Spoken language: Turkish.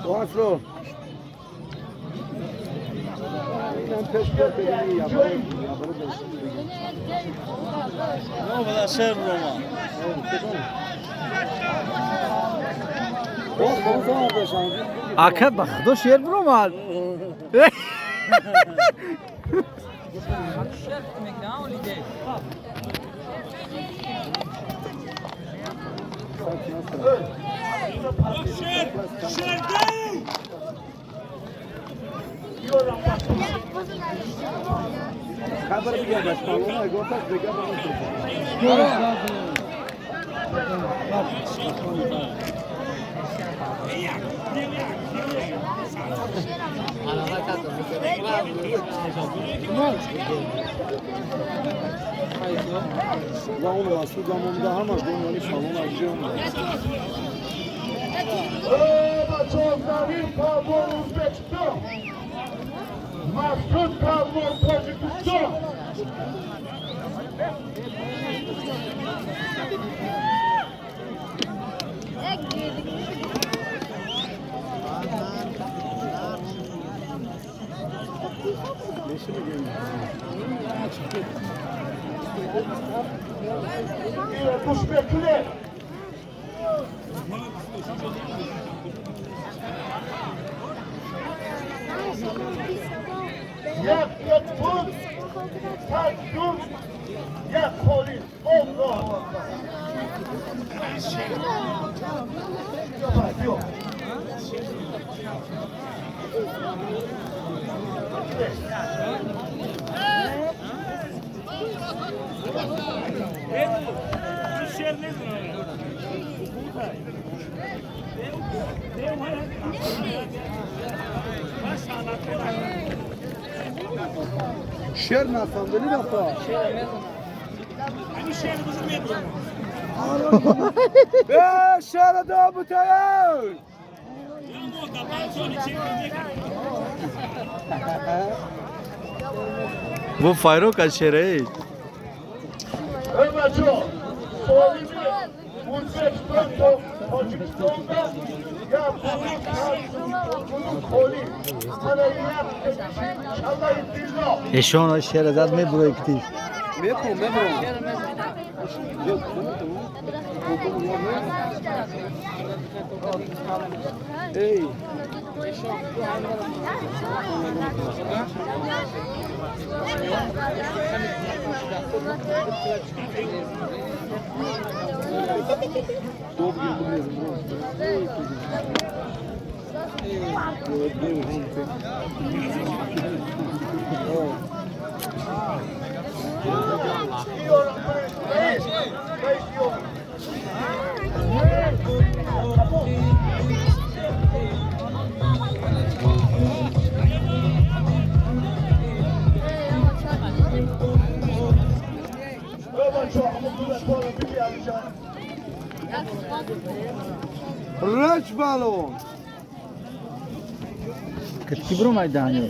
Oslo. Ben peşte dediğini yaparım. Ne kadar ser Roma. O zaman da şansı. Aka bak, do şer bromal. Kabar bir gelmez. Ona götür de gelmez. Zamanla su zamanında ama bunu salon açıyorum. Çok Pavlov Uzbekistan. Masud Pavlov Tacikistan. Uzbekler. Yak yatfun, tajdum, yak polis. Allah Allah. Yok. Şer nasıl dedi defa? Şer da bu tayar. Bu Fayro kaç şere? Evet çok. Solimi Uzbekistan'da, Tacikistan'da ya bunun koli. Bana yak Allah billah. Eşona şere zat me buraya gitti. Meko. Yok. Ey. Top gibi mesmo. Raç balon. Kitki bro maydanı.